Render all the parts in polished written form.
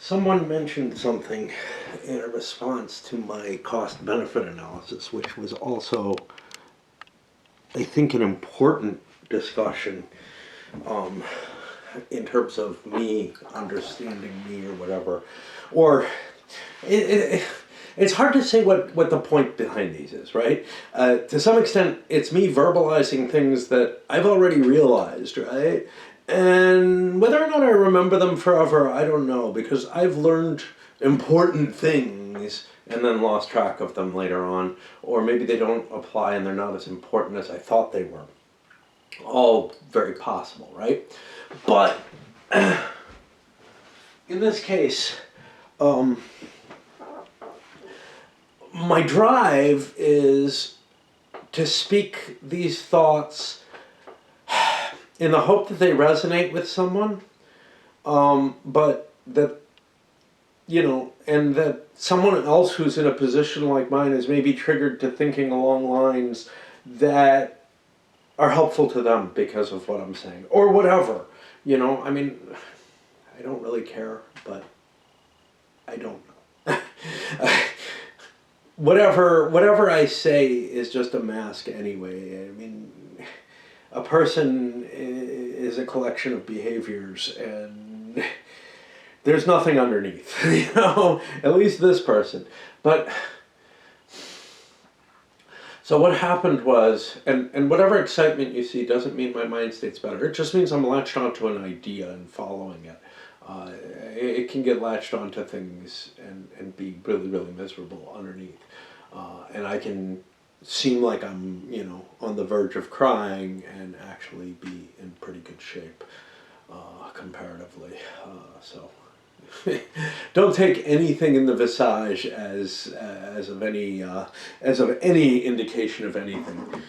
Someone mentioned something in a response to my cost-benefit analysis, which was also, I think, an important discussion um, in terms of me understanding me or whatever. Or it's hard to say what the point behind these is, right? To some extent, it's me verbalizing things that I've already realized, right? And whether or not I remember them forever, I don't know, because I've learned important things and then lost track of them later on, or maybe they don't apply and they're not as important as I thought they were. All very possible, right? But in this case, my drive is to speak these thoughts in the hope that they resonate with someone, but that, and that someone else who's in a position like mine is maybe triggered to thinking along lines that are helpful to them because of what I'm saying, or whatever. I mean, I don't really care, but I don't know. Whatever I say is just a mask anyway. I mean, a person is a collection of behaviors, and there's nothing underneath, at least this person. But so what happened was, and whatever excitement you see doesn't mean my mind state's better. It just means I'm latched onto an idea and following it. It can get latched onto things and be really, really miserable underneath. And I can seem like I'm, on the verge of crying and actually be in pretty good shape, comparatively. So don't take anything in the visage as of any indication of anything.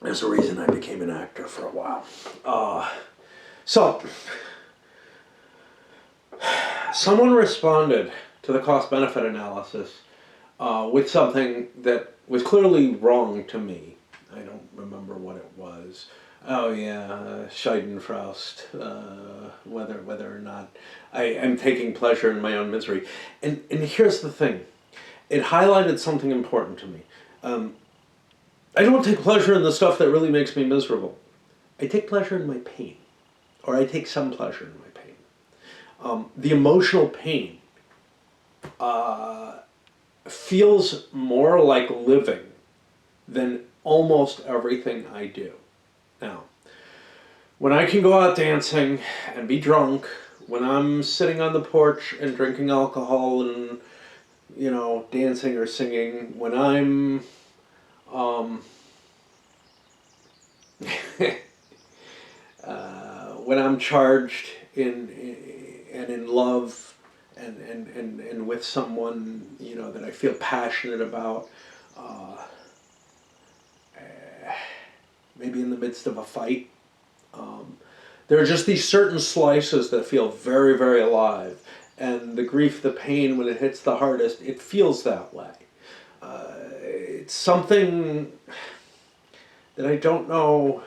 There's a reason I became an actor for a while. So someone responded to the cost-benefit analysis with something that was clearly wrong to me. I don't remember what it was. Oh yeah, Schadenfreude, whether or not I am taking pleasure in my own misery. And here's the thing. It highlighted something important to me. I don't take pleasure in the stuff that really makes me miserable. I take pleasure in my pain. Or I take some pleasure in my pain. The emotional pain feels more like living than almost everything I do. Now, when I can go out dancing and be drunk, when I'm sitting on the porch and drinking alcohol and, dancing or singing, when I'm when I'm charged in love and with someone, that I feel passionate about, maybe in the midst of a fight. There are just these certain slices that feel very, very alive. And the grief, the pain, when it hits the hardest, it feels that way. It's something that I don't know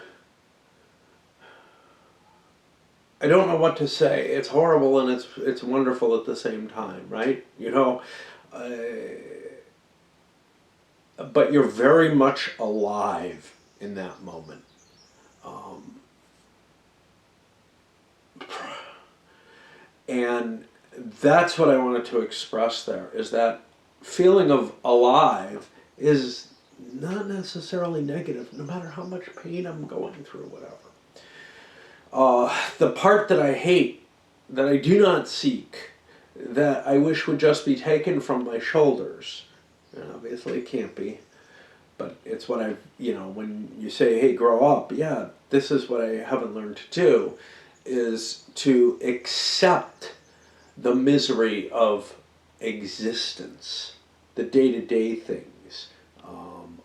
what to say. It's horrible and it's wonderful at the same time, right? But you're very much alive in that moment. And that's what I wanted to express there, is that feeling of alive is not necessarily negative, no matter how much pain I'm going through, whatever. The part that I hate, that I do not seek, that I wish would just be taken from my shoulders, and obviously it can't be, but it's what when you say, hey, grow up, yeah, this is what I haven't learned to do, is to accept the misery of existence, the day-to-day things,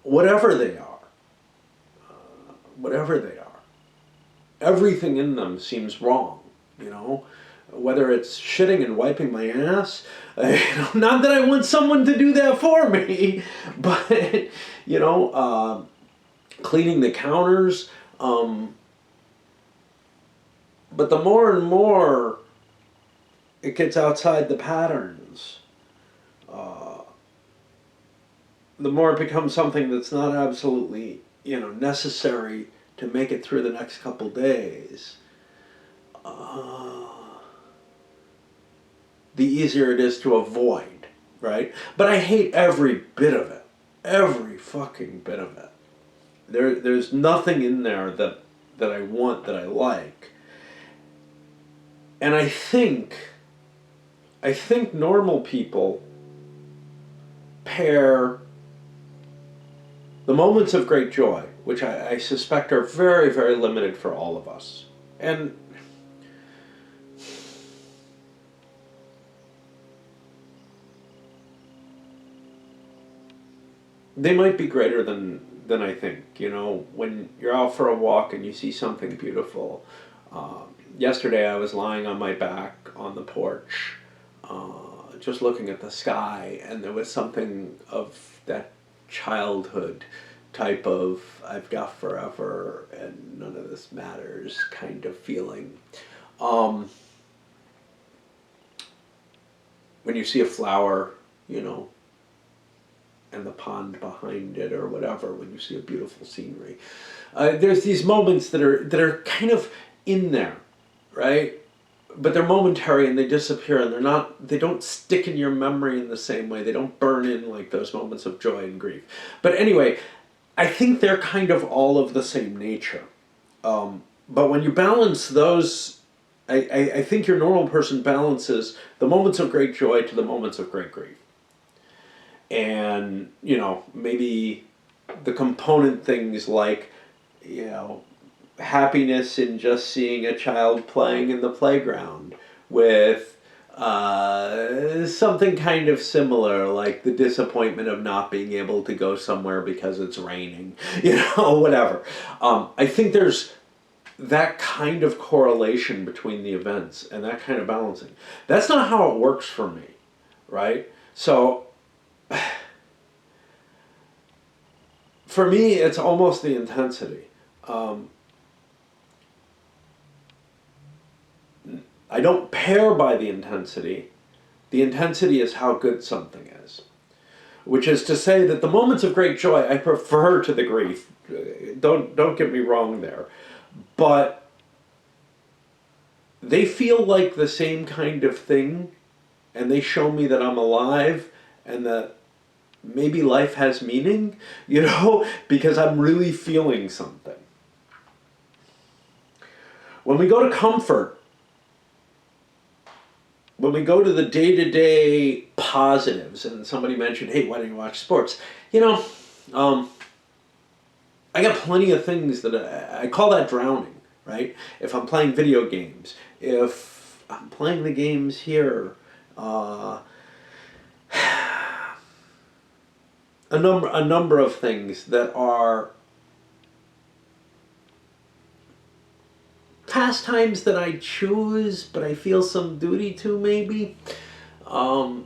whatever they are. Everything in them seems wrong, whether it's shitting and wiping my ass. Not that I want someone to do that for me, but, cleaning the counters, But the more and more it gets outside the patterns, the more it becomes something that's not absolutely, necessary to make it through the next couple days. The easier it is to avoid, right? But I hate every bit of it. Every fucking bit of it. There's nothing in there that I want, that I like. And I think normal people pair the moments of great joy, which I suspect are very, very limited for all of us. And they might be greater than I think. When you're out for a walk and you see something beautiful. Yesterday I was lying on my back on the porch, just looking at the sky, and there was something of that childhood type of I've got forever and none of this matters kind of feeling. When you see a flower, and the pond behind it or whatever, when you see a beautiful scenery. There's these moments that are kind of in there, right? But they're momentary and they disappear, and they don't stick in your memory in the same way. They don't burn in like those moments of joy and grief. But anyway, I think they're kind of all of the same nature. But when you balance those, I think your normal person balances the moments of great joy to the moments of great grief. And, maybe the component things like, happiness in just seeing a child playing in the playground with something kind of similar, like the disappointment of not being able to go somewhere because it's raining, whatever. I think there's that kind of correlation between the events and that kind of balancing. That's not how it works for me, right? So for me, it's almost the intensity. I don't pair by the intensity. The intensity is how good something is. Which is to say that the moments of great joy I prefer to the grief. Don't get me wrong there. But they feel like the same kind of thing, and they show me that I'm alive and that maybe life has meaning, because I'm really feeling something. When we go to comfort, when we go to the day-to-day positives, and somebody mentioned, hey, why don't you watch sports? I got plenty of things that I call that drowning, right? If I'm playing video games, if I'm playing the games here, a number of things that are pastimes that I choose, but I feel some duty to, maybe. And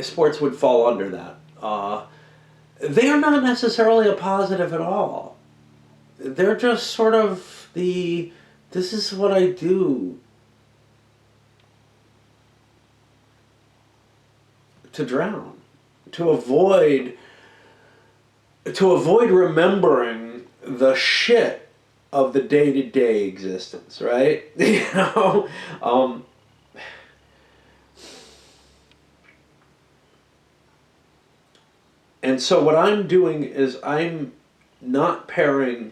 sports would fall under that. They are not necessarily a positive at all. They're just sort of this is what I do to drown, to avoid remembering the shit of the day-to-day existence, right? And so what I'm doing is I'm not pairing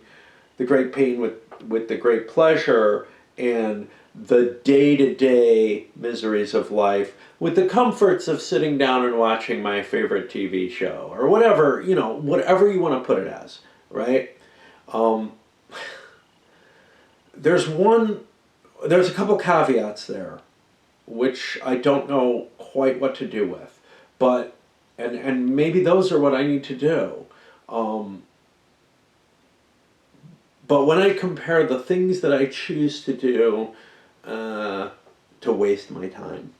the great pain with the great pleasure and the day-to-day miseries of life with the comforts of sitting down and watching my favorite TV show or whatever, whatever you want to put it as, right? There's a couple caveats there, which I don't know quite what to do with, but and maybe those are what I need to do. But when I compare the things that I choose to do to waste my time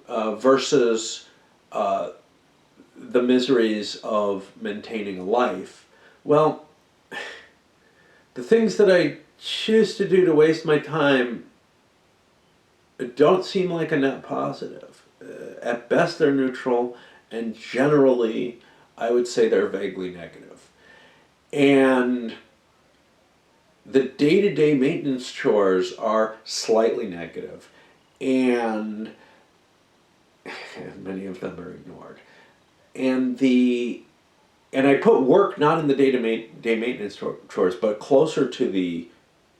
versus the miseries of maintaining a life, well, the things that I choose to do to waste my time don't seem like a net positive. At best, they're neutral, and generally, I would say they're vaguely negative. And the day-to-day maintenance chores are slightly negative, and many of them are ignored. And I put work not in the day maintenance chores, but closer to the,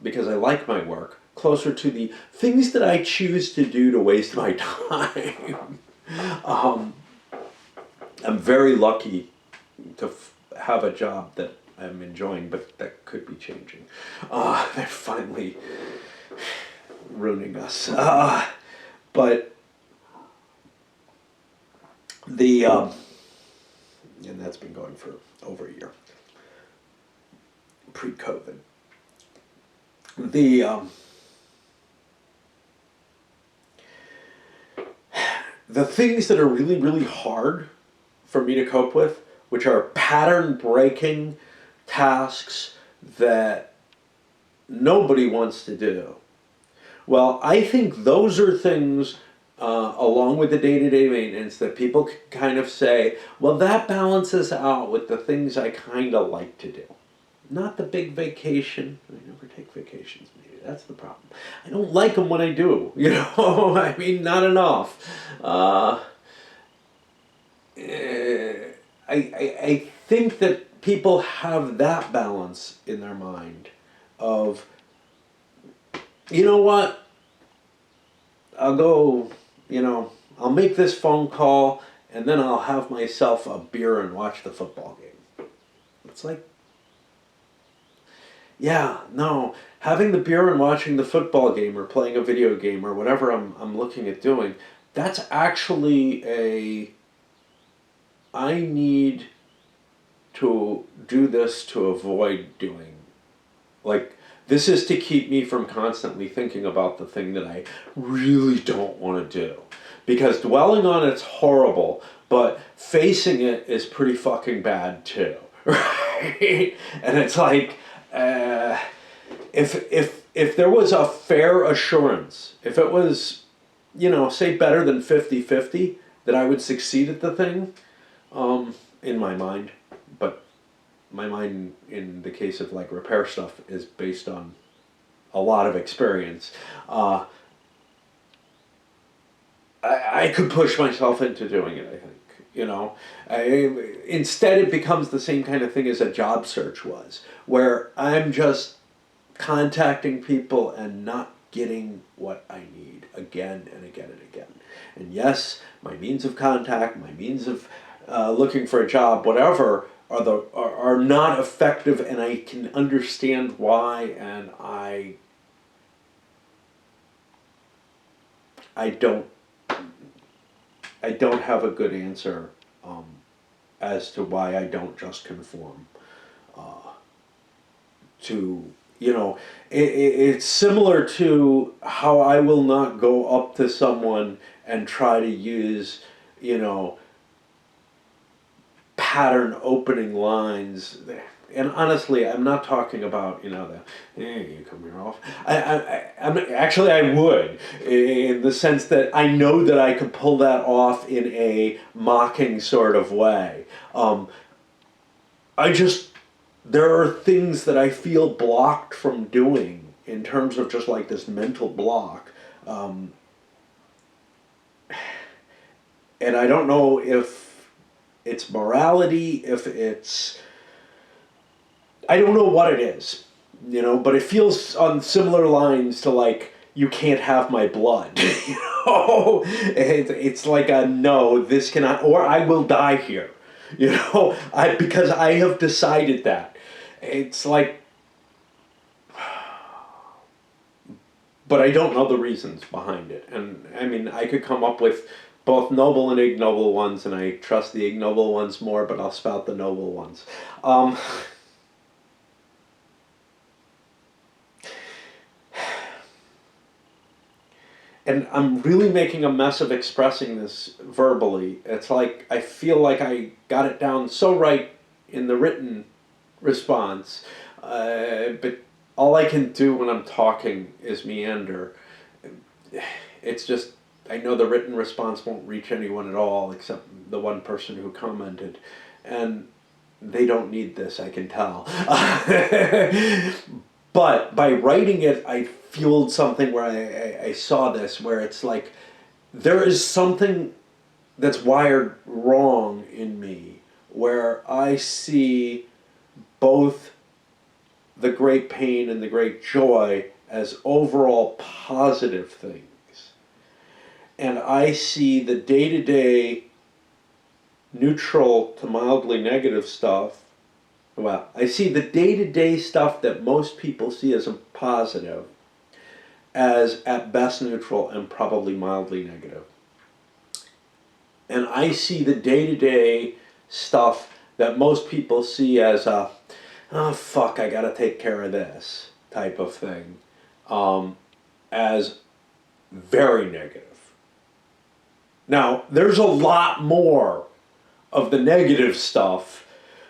because I like my work, closer to the things that I choose to do to waste my time. I'm very lucky to have a job that I'm enjoying, but that could be changing. They're finally ruining us. But the, and that's been going for over a year, pre-COVID. The things that are really, really hard for me to cope with, which are pattern-breaking tasks that nobody wants to do. Well, I think those are things, along with the day-to-day maintenance, that people can kind of say, well, that balances out with the things I kind of like to do. Not the big vacation. I never take vacations, maybe. That's the problem. I don't like them when I do. You know, I mean, not enough. I think that people have that balance in their mind of, you know what, I'll go, I'll make this phone call and then I'll have myself a beer and watch the football game. It's like, yeah, no, having the beer and watching the football game or playing a video game or whatever I'm looking at doing, that's actually I need to do this to avoid doing. Like, this is to keep me from constantly thinking about the thing that I really don't want to do. Because dwelling on it's horrible, but facing it is pretty fucking bad too. Right? And it's like, if there was a fair assurance, if it was, say better than 50-50, that I would succeed at the thing, in my mind, but my mind in the case of like repair stuff is based on a lot of experience. I could push myself into doing it, I think. Instead it becomes the same kind of thing as a job search was, where I'm just contacting people and not getting what I need again and again and again. And yes, my means of contact, my means of looking for a job, whatever, are not effective, and I can understand why, and I don't have a good answer as to why I don't just conform to, it's similar to how I will not go up to someone and try to use, pattern opening lines. And honestly, I'm not talking about, you come here off. I would, in the sense that I know that I could pull that off in a mocking sort of way. There are things that I feel blocked from doing in terms of just like this mental block. And I don't know if it's morality, if it's, I don't know what it is, but it feels on similar lines to like, you can't have my blood, It's like a no, this cannot, or I will die here, because I have decided that. It's like, but I don't know the reasons behind it. And I mean, I could come up with both noble and ignoble ones, and I trust the ignoble ones more, but I'll spout the noble ones. And I'm really making a mess of expressing this verbally. It's like, I feel like I got it down so right in the written response, but all I can do when I'm talking is meander. It's just, I know the written response won't reach anyone at all except the one person who commented. And they don't need this, I can tell. But by writing it, I fueled something where I saw this, where it's like, there is something that's wired wrong in me, where I see both the great pain and the great joy as overall positive things. And I see the day to day neutral to mildly negative stuff. Well, I see the day to day stuff that most people see as a positive as at best neutral and probably mildly negative. And I see the day to day stuff that most people see as a, oh fuck, I gotta take care of this type of thing, as very negative. Now, there's a lot more of the negative stuff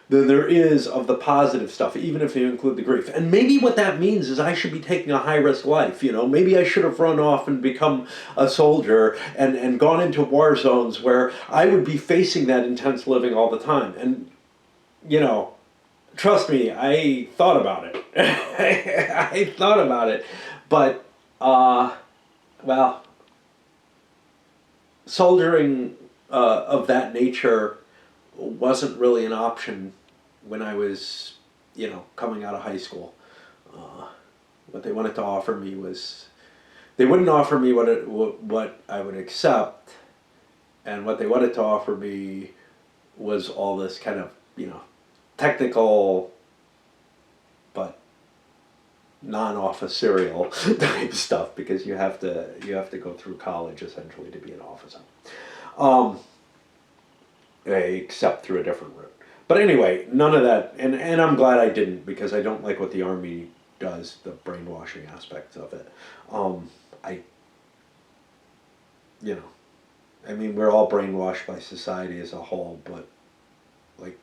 than there is of the positive stuff, even if you include the grief. And maybe what that means is I should be taking a high-risk life, you know? Maybe I should have run off and become a soldier and gone into war zones where I would be facing that intense living all the time. And, you know, trust me, I thought about it. I thought about it. But, well, soldiering of that nature wasn't really an option when I was, you know, coming out of high school. What they wanted to offer me was, they wouldn't offer me what I would accept, and what they wanted to offer me was all this kind of, you know, technical but non-officerial type stuff, because you have to go through college essentially to be an officer. Except through a different route. But anyway, none of that, and I'm glad I didn't, because I don't like what the Army does, the brainwashing aspects of it. You know, I mean, we're all brainwashed by society as a whole, but like,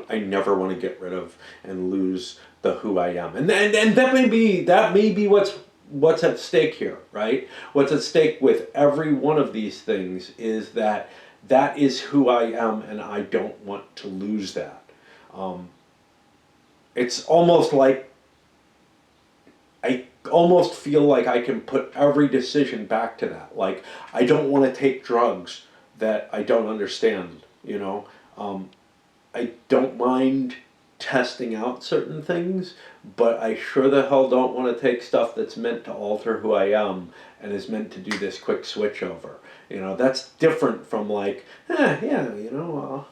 I never want to get rid of and lose the who I am, and that may be what's at stake here, right? What's at stake with every one of these things is that is who I am, and I don't want to lose that. It's almost like I almost feel like I can put every decision back to that. Like, I don't want to take drugs that I don't understand, you know. I don't mind testing out certain things, but I sure the hell don't want to take stuff that's meant to alter who I am and is meant to do this quick switch over. You know, that's different from like, yeah, you know,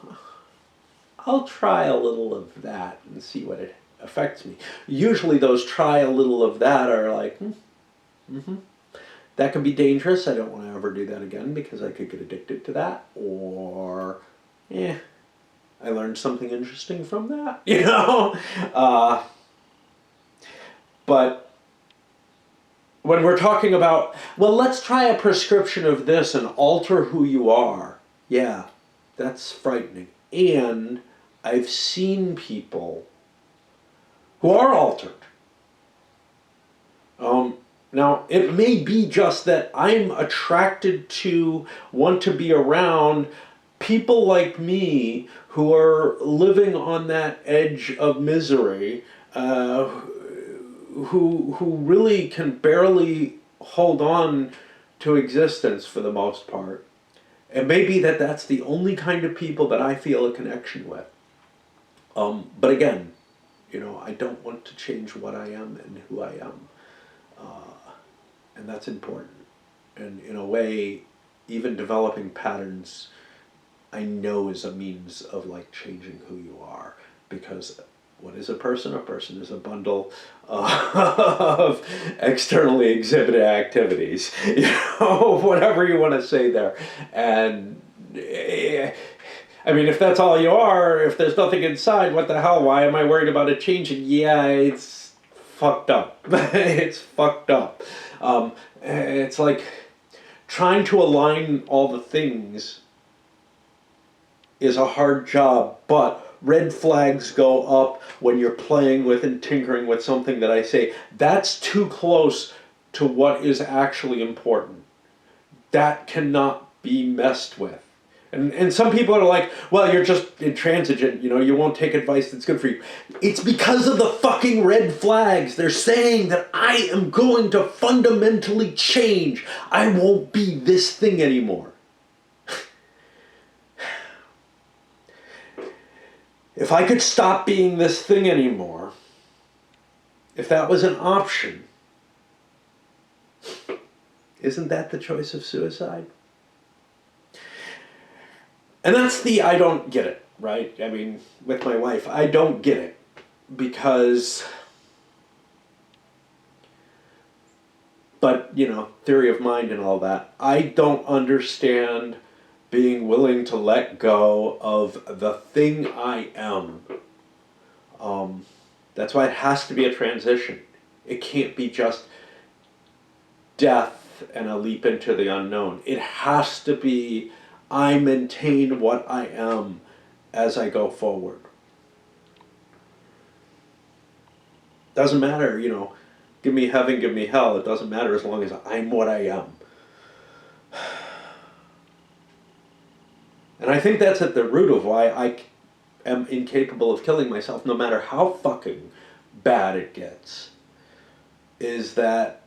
I'll try a little of that and see what it affects me. Usually those try a little of that are like, that can be dangerous. I don't want to ever do that again because I could get addicted to that. Or, I learned something interesting from that, you know? But when we're talking about, well, let's try a prescription of this and alter who you are. Yeah, that's frightening. And I've seen people who are altered. Now, it may be just that I'm attracted to, want to be around people like me who are living on that edge of misery, who really can barely hold on to existence for the most part. And maybe that's the only kind of people that I feel a connection with. But again, you know, I don't want to change what I am and who I am. And that's important. And in a way, even developing patterns, I know, is a means of like changing who you are. Because what is a person? A person is a bundle of externally exhibited activities. You know, whatever you want to say there. And I mean, if that's all you are, if there's nothing inside, what the hell? Why am I worried about it changing? Yeah, it's fucked up. It's fucked up. It's like trying to align all the things is a hard job, but red flags go up when you're playing with and tinkering with something that I say, that's too close to what is actually important. That cannot be messed with. And some people are like, well, you're just intransigent, you won't take advice that's good for you. It's because of the fucking red flags. They're saying that I am going to fundamentally change. I won't be this thing anymore. If I could stop being this thing anymore, if that was an option, isn't that the choice of suicide? And that's the I don't get it, right? I mean, with my wife, I don't get it because, but, theory of mind and all that, I don't understand being willing to let go of the thing I am. That's why it has to be a transition. It can't be just death and a leap into the unknown. It has to be, I maintain what I am as I go forward. Doesn't matter, give me heaven, give me hell. It doesn't matter as long as I'm what I am. And I think that's at the root of why I am incapable of killing myself, no matter how fucking bad it gets, is that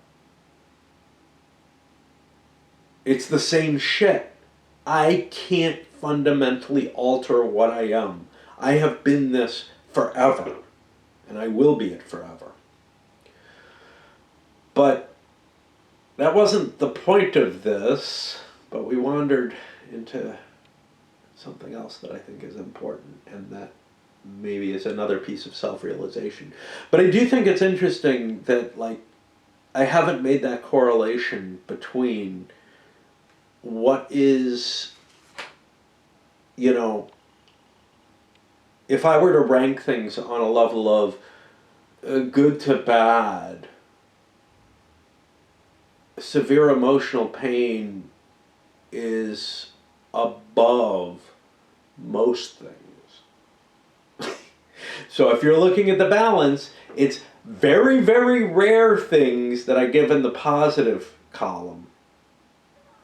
it's the same shit. I can't fundamentally alter what I am. I have been this forever, and I will be it forever. But that wasn't the point of this, but we wandered into something else that I think is important, and that maybe is another piece of self-realization. But I do think it's interesting that, I haven't made that correlation between what is, if I were to rank things on a level of good to bad, severe emotional pain is above most things. So if you're looking at the balance, it's very, very rare things that I give in the positive column,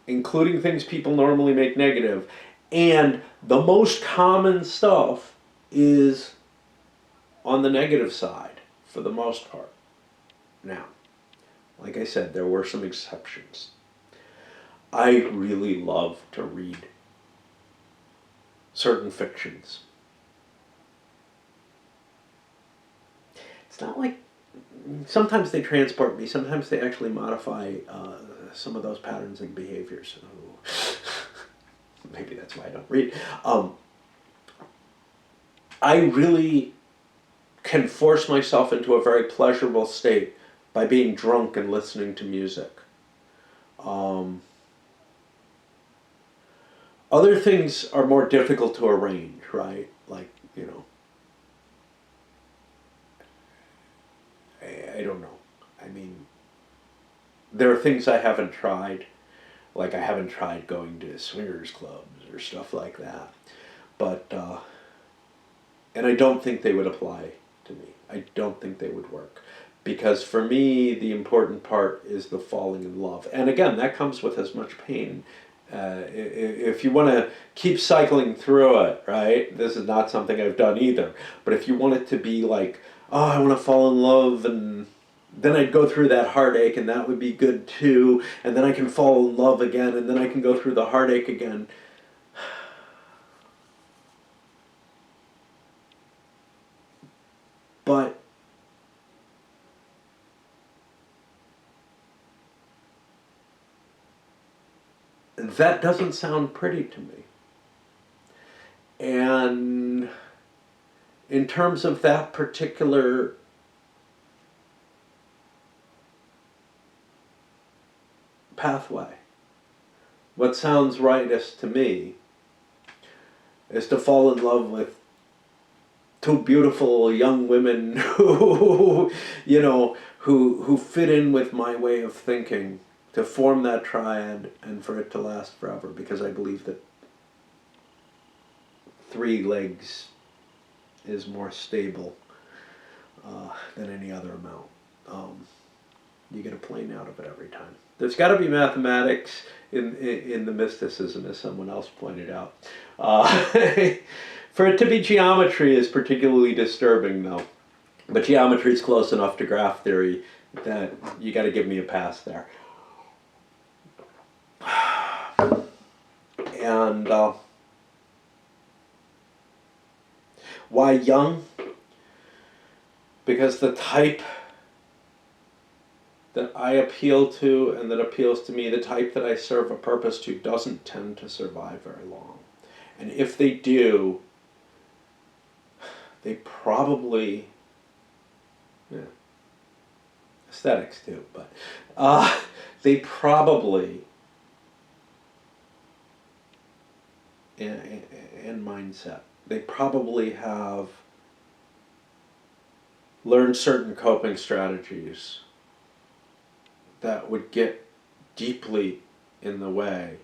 including things people normally make negative. And the most common stuff is on the negative side, for the most part. Now, like I said, there were some exceptions. I really love to read certain fictions. It's not like, sometimes they transport me, sometimes they actually modify some of those patterns and behaviors. Maybe that's why I don't read. I really can force myself into a very pleasurable state by being drunk and listening to music. Other things are more difficult to arrange, right? I don't know. I mean, there are things I haven't tried. Like I haven't tried going to swingers clubs or stuff like that. But, and I don't think they would apply to me. I don't think they would work. Because for me, the important part is the falling in love. And again, that comes with as much pain. If you want to keep cycling through it, right? This is not something I've done either. But if you want it to be like, oh, I want to fall in love, and then I'd go through that heartache, and that would be good too. And then I can fall in love again, and then I can go through the heartache again. But that doesn't sound pretty to me. And in terms of that particular pathway, what sounds rightest to me is to fall in love with two beautiful young women who, who fit in with my way of thinking, to form that triad and for it to last forever, because I believe that 3 legs is more stable than any other amount. You get a plane out of it every time. There's got to be mathematics in the mysticism, as someone else pointed out. For it to be geometry is particularly disturbing, though. But geometry is close enough to graph theory that you got to give me a pass there. And why young? Because the type that I appeal to and that appeals to me, the type that I serve a purpose to, doesn't tend to survive very long. And if they do, they probably, yeah, aesthetics too, but they probably, and mindset, they probably have learned certain coping strategies that would get deeply in the way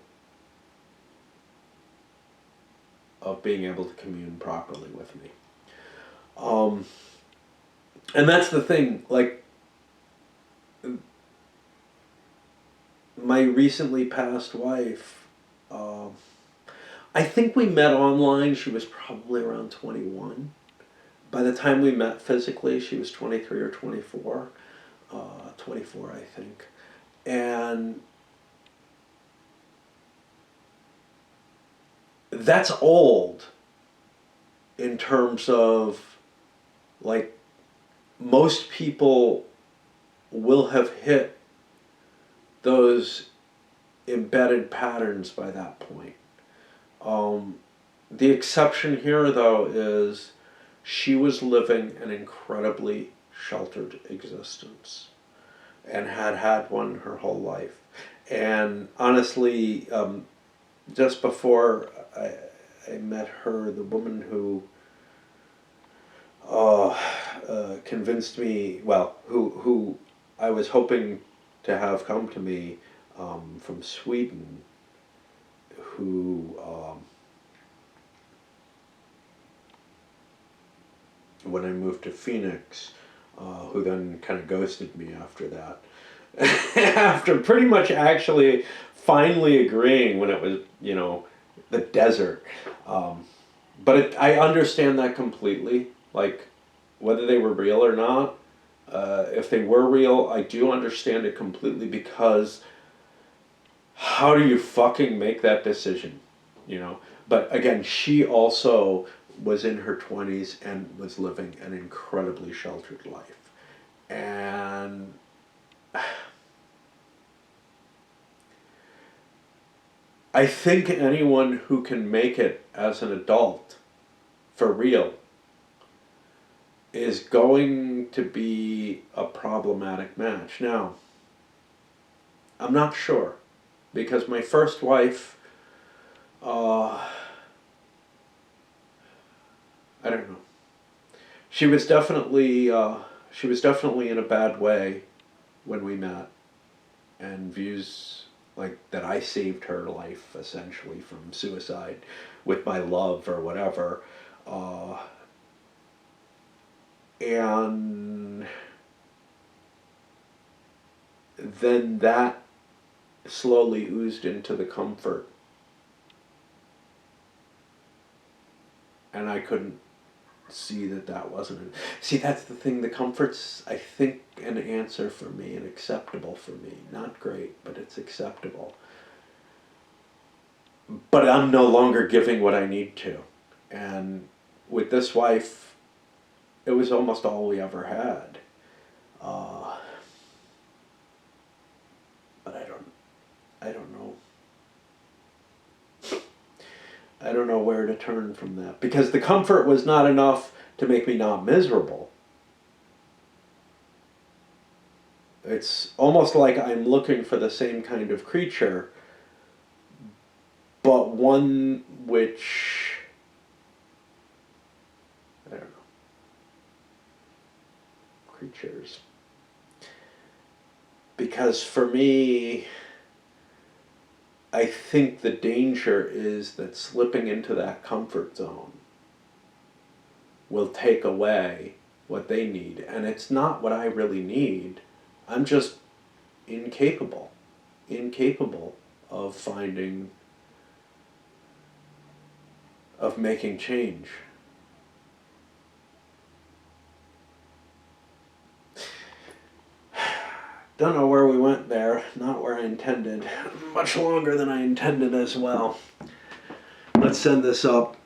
of being able to commune properly with me. And that's the thing, like, my recently passed wife, I think we met online, she was probably around 21. By the time we met physically, she was 23 or 24. 24, I think. And that's old in terms of, like, most people will have hit those embedded patterns by that point. The exception here, though, is she was living an incredibly sheltered existence and had had one her whole life. And honestly, just before I met her, the woman who convinced me, well, who I was hoping to have come to me from Sweden, who when I moved to Phoenix, who then kind of ghosted me after that. After pretty much actually finally agreeing when it was, the desert. But I understand that completely. Like, whether they were real or not, if they were real, I do understand it completely, because how do you fucking make that decision? But again, she also was in her 20s and was living an incredibly sheltered life. And I think anyone who can make it as an adult, for real, is going to be a problematic match. Now, I'm not sure, because my first wife, I don't know. She was definitely in a bad way when we met, and views like that I saved her life essentially from suicide with my love or whatever, and then that slowly oozed into the comfort, and I couldn't see that wasn't. See, that's the thing. The comfort's, I think, an answer for me and acceptable for me. Not great, but it's acceptable. But I'm no longer giving what I need to. And with this wife, it was almost all we ever had. But I don't know. I don't know where to turn from that, because the comfort was not enough to make me not miserable. It's almost like I'm looking for the same kind of creature, but one which, I don't know, creatures. Because for me, I think the danger is that slipping into that comfort zone will take away what they need. And it's not what I really need. I'm just incapable of making change. Don't know where we went there, not where I intended. Much longer than I intended as well. Let's send this up.